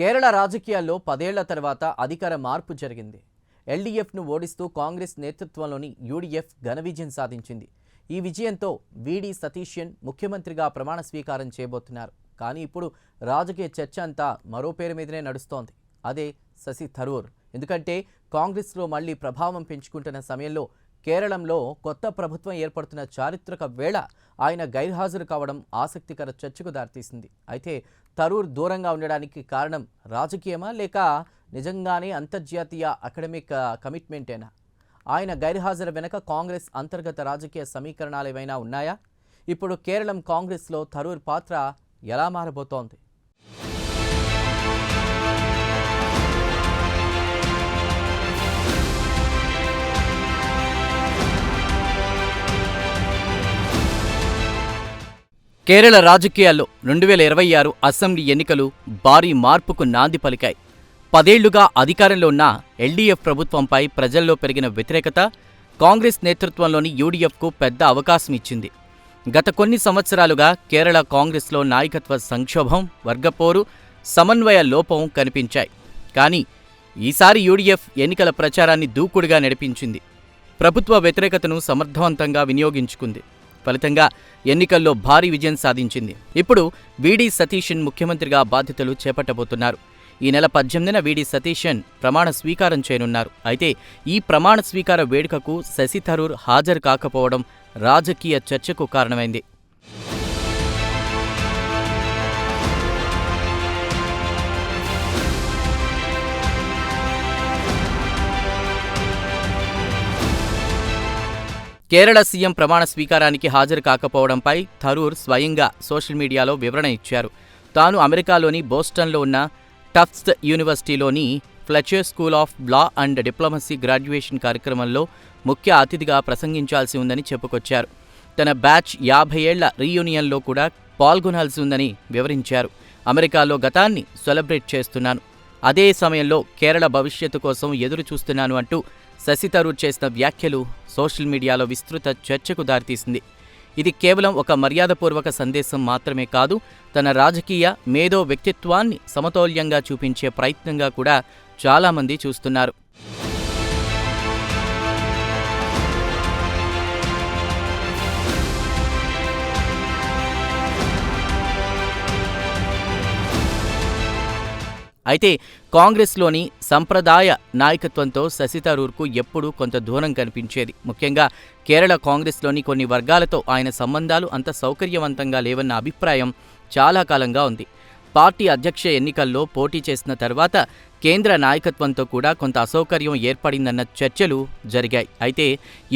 కేరళ రాజకీయాల్లో 10 ఏళ్ల తర్వాత అధికార మార్పు జరిగింది. ఎల్డీఎఫ్ను ఓడిస్తూ కాంగ్రెస్ నేతృత్వంలోని యూడీఎఫ్ ఘన విజయం సాధించింది. ఈ విజయంతో వీడి సతీశన్ ముఖ్యమంత్రిగా ప్రమాణ స్వీకారం చేయబోతున్నారు. కానీ ఇప్పుడు రాజకీయ చర్చ అంతా మరో పేరు మీదనే నడుస్తోంది. అదే శశి థరూర్. ఎందుకంటే కాంగ్రెస్లో మళ్లీ ప్రభావం పెంచుకుంటున్న సమయంలో కేరళంలో కొత్త ప్రభుత్వం ఏర్పడుతున్న చారిత్రక వేళ ఆయన గైర్హాజరు కావడం ఆసక్తికర చర్చకు దారితీసింది. అయితే థరూర్ దూరంగా ఉండడానికి కారణం రాజకీయమా లేక నిజంగానే అంతర్జాతీయ అకాడమిక్ కమిట్మెంటేనా? ఆయన గైర్హాజరు వెనక కాంగ్రెస్ అంతర్గత రాజకీయ సమీకరణాలు ఏమైనా ఉన్నాయా? ఇప్పుడు కేరళం కాంగ్రెస్లో థరూర్ పాత్ర ఎలా మారబోతోంది? కేరళ రాజకీయాల్లో 2026 అసెంబ్లీ ఎన్నికలు భారీ మార్పుకు నాంది పలికాయి. 10 ఏళ్లుగా అధికారంలో ఉన్న ఎల్డీఎఫ్ ప్రభుత్వంపై ప్రజల్లో పెరిగిన వ్యతిరేకత కాంగ్రెస్ నేతృత్వంలోని యూడీఎఫ్కు పెద్ద అవకాశం ఇచ్చింది. గత కొన్ని సంవత్సరాలుగా కేరళ కాంగ్రెస్లో నాయకత్వ సంక్షోభం, వర్గపోరు, సమన్వయ లోపం కనిపించాయి. కానీ ఈసారి యూడీఎఫ్ ఎన్నికల ప్రచారాన్ని దూకుడుగా నడిపించింది. ప్రభుత్వ వ్యతిరేకతను సమర్థవంతంగా వినియోగించుకుంది. ఫలితంగా ఎన్నికల్లో భారీ విజయం సాధించింది. ఇప్పుడు వీడి సతీశన్ ముఖ్యమంత్రిగా బాధ్యతలు చేపట్టబోతున్నారు. ఈ నెల 18న వీడి సతీశన్ ప్రమాణ స్వీకారం చేయనున్నారు. అయితే ఈ ప్రమాణ స్వీకార వేడుకకు శశి థరూర్ హాజరు కాకపోవడం రాజకీయ చర్చకు కారణమైంది. కేరళ సీఎం ప్రమాణ స్వీకారానికి హాజరు కాకపోవడంపై థరూర్ స్వయంగా సోషల్ మీడియాలో వివరణ ఇచ్చారు. తాను అమెరికాలోని బోస్టన్లో ఉన్న టఫ్ట్స్ యూనివర్సిటీలోని Fletcher school of law and diplomacy graduation కార్యక్రమంలో ముఖ్య అతిథిగా ప్రసంగించాల్సి ఉందని చెప్పుకొచ్చారు. తన బ్యాచ్ 50 ఏళ్ల రీయూనియన్లో కూడా పాల్గొనాల్సి ఉందని వివరించారు. అమెరికాలో గతాన్ని సెలబ్రేట్ చేస్తున్నాను, అదే సమయంలో కేరళ భవిష్యత్తు కోసం ఎదురు చూస్తున్నాను అంటూ శశి థరూర్ చేసిన వ్యాఖ్యలు సోషల్ మీడియాలో విస్తృత చర్చకు దారితీసింది. ఇది కేవలం ఒక మర్యాదపూర్వక సందేశం మాత్రమే కాదు, తన రాజకీయ మేధో వ్యక్తిత్వాన్ని సమతౌల్యంగా చూపించే ప్రయత్నంగా కూడా చాలామంది చూస్తున్నారు. అయితే కాంగ్రెస్లోని సంప్రదాయ నాయకత్వంతో శశి థరూర్కు ఎప్పుడూ కొంత దూరం కనిపించేది. ముఖ్యంగా కేరళ కాంగ్రెస్లోని కొన్ని వర్గాలతో ఆయన సంబంధాలు అంత సౌకర్యవంతంగా లేవన్న అభిప్రాయం చాలా కాలంగా ఉంది. పార్టీ అధ్యక్ష ఎన్నికల్లో పోటీ చేసిన తర్వాత కేంద్ర నాయకత్వంతో కూడా కొంత అసౌకర్యం ఏర్పడిందన్న చర్చలు జరిగాయి. అయితే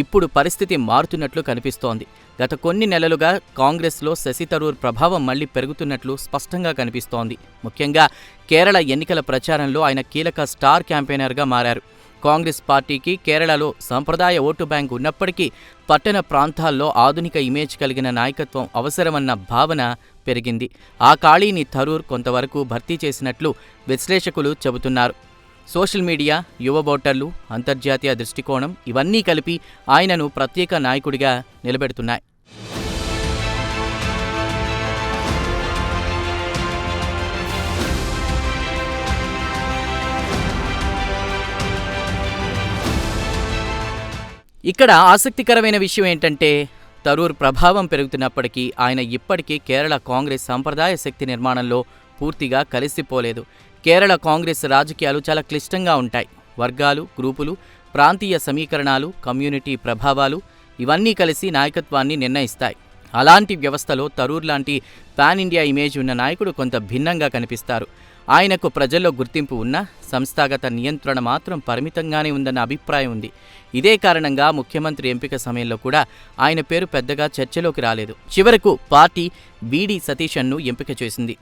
ఇప్పుడు పరిస్థితి మారుతున్నట్లు కనిపిస్తోంది. గత కొన్ని నెలలుగా కాంగ్రెస్లో శశి థరూర్ ప్రభావం మళ్లీ పెరుగుతున్నట్లు స్పష్టంగా కనిపిస్తోంది. ముఖ్యంగా కేరళ ఎన్నికల ప్రచారంలో ఆయన కీలక స్టార్ క్యాంపెయినర్గా మారారు. కాంగ్రెస్ పార్టీకి కేరళలో సంప్రదాయ ఓటు బ్యాంక్ ఉన్నప్పటికీ పట్టణ ప్రాంతాల్లో ఆధునిక ఇమేజ్ కలిగిన నాయకత్వం అవసరమన్న భావన పెరిగింది. ఆ ఖాళీని థరూర్ కొంతవరకు భర్తీ చేసినట్లు విశ్లేషకులు చెబుతున్నారు. సోషల్ మీడియా, యువ ఓటర్లు, అంతర్జాతీయ దృష్టికోణం ఇవన్నీ కలిపి ఆయనను ప్రత్యేక నాయకుడిగా నిలబెడుతున్నాయి. ఇక్కడ ఆసక్తికరమైన విషయం ఏంటంటే థరూర్ ప్రభావం పెరుగుతున్నప్పటికీ ఆయన ఇప్పటికీ కేరళ కాంగ్రెస్ సంప్రదాయ శక్తి నిర్మాణంలో పూర్తిగా కలిసిపోలేదు. కేరళ కాంగ్రెస్ రాజకీయాలు చాలా క్లిష్టంగా ఉంటాయి. వర్గాలు, గ్రూపులు, ప్రాంతీయ సమీకరణాలు, కమ్యూనిటీ ప్రభావాలు ఇవన్నీ కలిసి నాయకత్వాన్ని నిర్ణయిస్తాయి. అలాంటి వ్యవస్థలో థరూర్ లాంటి పాన్ ఇండియా ఇమేజ్ ఉన్న నాయకుడు కొంత భిన్నంగా కనిపిస్తారు. ఆయనకు ప్రజల్లో గుర్తింపు ఉన్నా సంస్థాగత నియంత్రణ మాత్రం పరిమితంగానే ఉందన్న అభిప్రాయం ఉంది. ఇదే కారణంగా ముఖ్యమంత్రి ఎంపిక సమయంలో కూడా ఆయన పేరు పెద్దగా చర్చలోకి రాలేదు. చివరకు పార్టీ వీడి సతీశన్ను ఎంపిక చేసింది.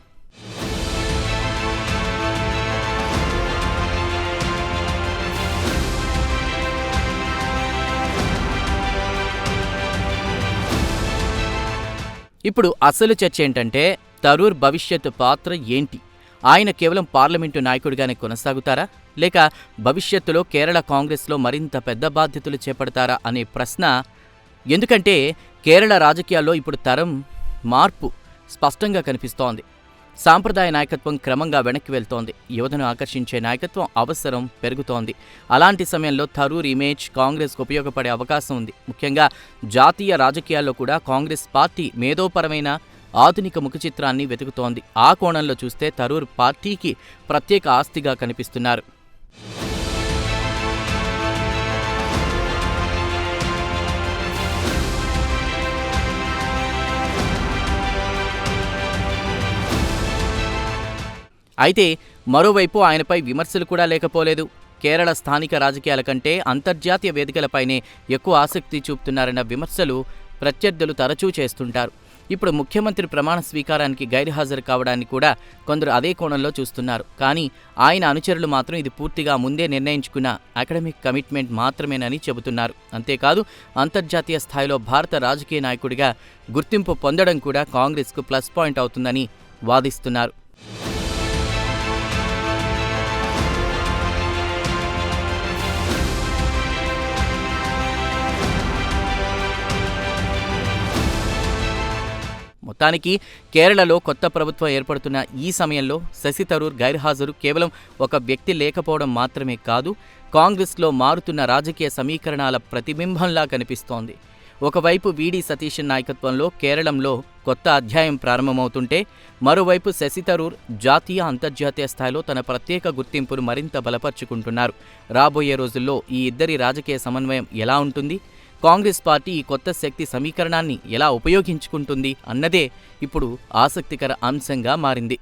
ఇప్పుడు అసలు చర్చ ఏంటంటే థరూర్ భవిష్యత్తు పాత్ర ఏంటి? ఆయన కేవలం పార్లమెంటు నాయకుడిగానే కొనసాగుతారా, లేక భవిష్యత్తులో కేరళ కాంగ్రెస్లో మరింత పెద్ద బాధ్యతలు చేపడతారా అనే ప్రశ్న. ఎందుకంటే కేరళ రాజకీయాల్లో ఇప్పుడు తరం మార్పు స్పష్టంగా కనిపిస్తోంది. సాంప్రదాయ నాయకత్వం క్రమంగా వెనక్కి వెళ్తోంది. యువతను ఆకర్షించే నాయకత్వం అవసరం పెరుగుతోంది. అలాంటి సమయంలో థరూర్ ఇమేజ్ కాంగ్రెస్కు ఉపయోగపడే అవకాశం ఉంది. ముఖ్యంగా జాతీయ రాజకీయాల్లో కూడా కాంగ్రెస్ పార్టీ మేధోపరమైన ఆధునిక ముఖచిత్రాన్ని వెతుకుతోంది. ఆ కోణంలో చూస్తే థరూర్ పార్టీకి ప్రత్యేక ఆస్తిగా కనిపిస్తున్నారు. అయితే మరోవైపు ఆయనపై విమర్శలు కూడా లేకపోలేదు. కేరళ స్థానిక రాజకీయాల కంటే అంతర్జాతీయ వేదికలపైనే ఎక్కువ ఆసక్తి చూపుతున్నారన్న విమర్శలు ప్రత్యర్థులు తరచూ చేస్తుంటారు. ఇప్పుడు ముఖ్యమంత్రి ప్రమాణ స్వీకారానికి గైర్హాజరు కావడాన్ని కూడా కొందరు అదే కోణంలో చూస్తున్నారు. కానీ ఆయన అనుచరులు మాత్రం ఇది పూర్తిగా ముందే నిర్ణయించుకున్న అకాడమిక్ కమిట్మెంట్ మాత్రమేనని చెబుతున్నారు. అంతేకాదు అంతర్జాతీయ స్థాయిలో భారత రాజకీయ నాయకుడిగా గుర్తింపు పొందడం కూడా కాంగ్రెస్కు ప్లస్ పాయింట్ అవుతుందని వాదిస్తున్నారు. మొత్తానికి కేరళలో కొత్త ప్రభుత్వం ఏర్పడుతున్న ఈ సమయంలో శశి థరూర్ గైర్హాజరు కేవలం ఒక వ్యక్తి లేకపోవడం మాత్రమే కాదు, కాంగ్రెస్లో మారుతున్న రాజకీయ సమీకరణాల ప్రతిబింబంలా కనిపిస్తోంది. ఒకవైపు వీడి సతీశన్ నాయకత్వంలో కేరళంలో కొత్త అధ్యాయం ప్రారంభమవుతుంటే, మరోవైపు శశి థరూర్ జాతీయ అంతర్జాతీయ స్థాయిలో తన ప్రత్యేక గుర్తింపును మరింత బలపరుచుకుంటున్నారు. రాబోయే రోజుల్లో ఈ ఇద్దరి రాజకీయ సమన్వయం ఎలా ఉంటుంది, కాంగ్రెస్ పార్టీ ఈ కొత్త శక్తి సమీకరణాన్ని ఎలా ఉపయోగించుకుంటుంది అన్నదే ఇప్పుడు ఆసక్తికర అంశంగా మారింది.